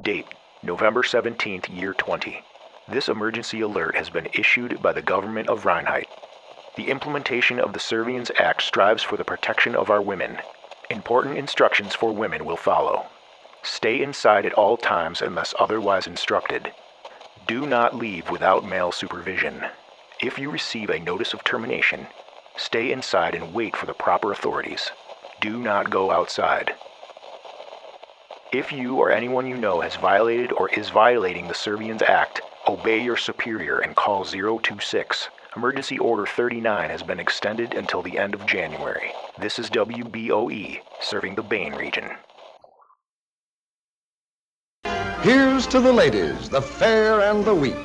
Date, November 17th, year 20. This emergency alert has been issued by the government of Reinheit. The implementation of the Surveillance Act strives for the protection of our women. Important instructions for women will follow. Stay inside at all times unless otherwise instructed. Do not leave without male supervision. If you receive a notice of termination, stay inside and wait for the proper authorities. Do not go outside. If you or anyone you know has violated or is violating the Surveillance Act, obey your superior and call 026. Emergency Order 39 has been extended until the end of January. This is WBOE, serving the Bain region. Here's to the ladies, the fair and the weak.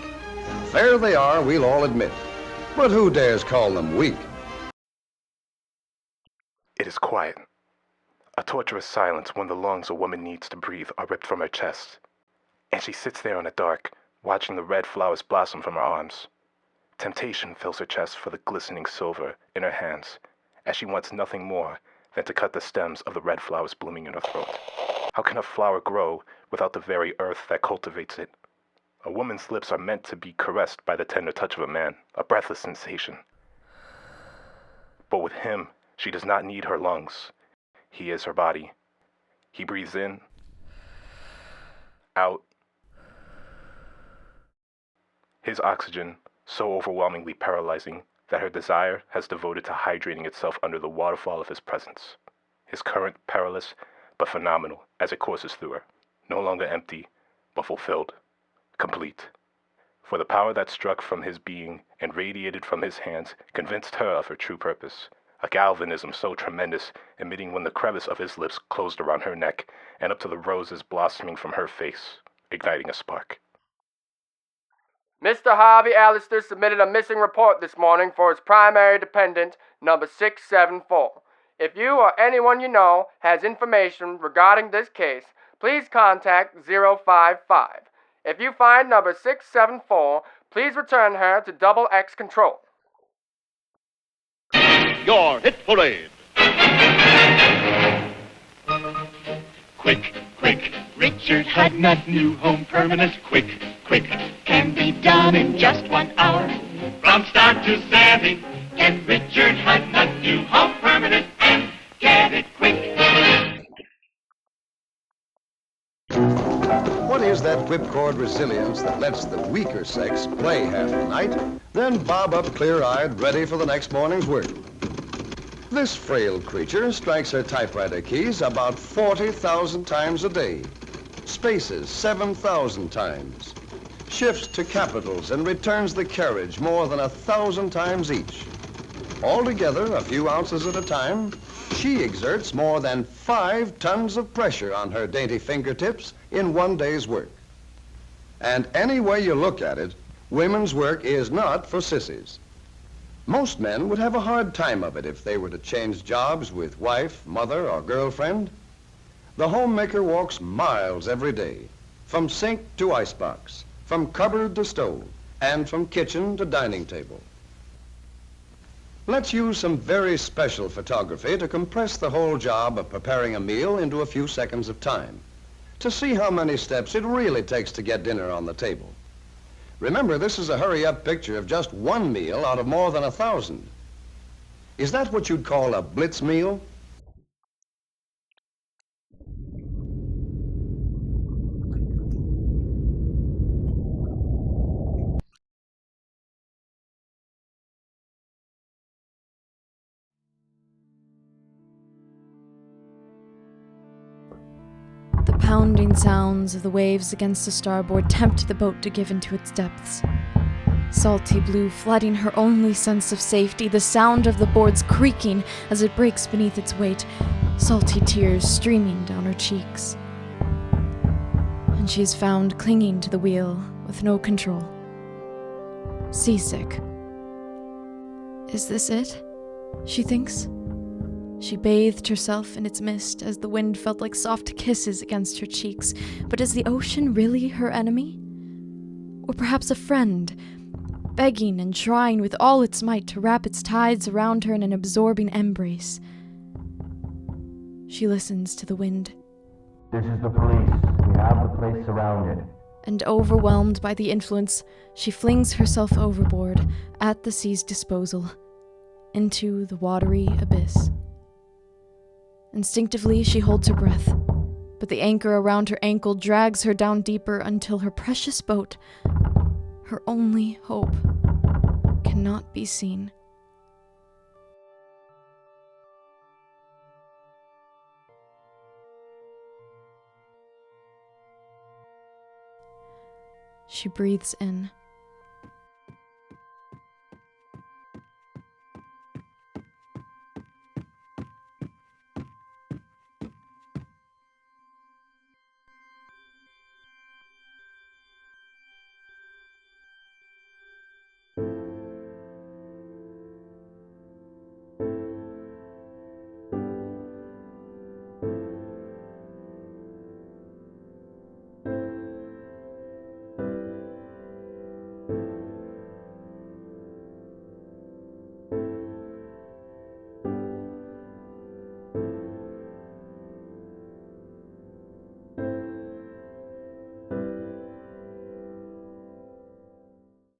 Fair they are, we'll all admit. But who dares call them weak? It is quiet. A torturous silence when the lungs a woman needs to breathe are ripped from her chest. And she sits there in the dark, watching the red flowers blossom from her arms. Temptation fills her chest for the glistening silver in her hands, as she wants nothing more than to cut the stems of the red flowers blooming in her throat. How can a flower grow without the very earth that cultivates it? A woman's lips are meant to be caressed by the tender touch of a man, a breathless sensation. But with him, she does not need her lungs. He is her body. He breathes in, out. His oxygen, so overwhelmingly paralyzing that her desire has devoted to hydrating itself under the waterfall of his presence. His current perilous, but phenomenal as it courses through her, no longer empty, but fulfilled, complete. For the power that struck from his being and radiated from his hands convinced her of her true purpose, a galvanism so tremendous, emitting when the crevice of his lips closed around her neck and up to the roses blossoming from her face, igniting a spark. Mr. Harvey Allister submitted a missing report this morning for his primary dependent, number 674. If you or anyone you know has information regarding this case, please contact 055. If you find number 674, please return her to Double X Control. Your hit parade. Quick, quick, Richard Hudnut, new home permanent. Quick, quick, can be done in just 1 hour. From start to savvy, get Richard Hudnut, new home permanent, and get it quick. What is that whipcord resilience that lets the weaker sex play half the night, then bob up clear-eyed, ready for the next morning's work? This frail creature strikes her typewriter keys about 40,000 times a day, spaces 7,000 times, shifts to capitals and returns the carriage more than 1,000 times each. Altogether, a few ounces at a time, she exerts more than 5 tons of pressure on her dainty fingertips in 1 day's work. And any way you look at it, women's work is not for sissies. Most men would have a hard time of it if they were to change jobs with wife, mother, or girlfriend. The homemaker walks miles every day, from sink to icebox, from cupboard to stove, and from kitchen to dining table. Let's use some very special photography to compress the whole job of preparing a meal into a few seconds of time, to see how many steps it really takes to get dinner on the table. Remember, this is a hurry-up picture of just 1 meal out of more than 1,000. Is that what you'd call a blitz meal? The pounding sounds of the waves against the starboard tempt the boat to give into its depths. Salty blue flooding her only sense of safety, the sound of the boards creaking as it breaks beneath its weight, salty tears streaming down her cheeks. And she is found clinging to the wheel with no control. Seasick. Is this it? She thinks. She bathed herself in its mist as the wind felt like soft kisses against her cheeks. But is the ocean really her enemy? Or perhaps a friend, begging and trying with all its might to wrap its tides around her in an absorbing embrace? She listens to the wind. This is the police. We have the place surrounded. And overwhelmed by the influence, she flings herself overboard, at the sea's disposal, into the watery abyss. Instinctively, she holds her breath, but the anchor around her ankle drags her down deeper until her precious boat, her only hope, cannot be seen. She breathes in,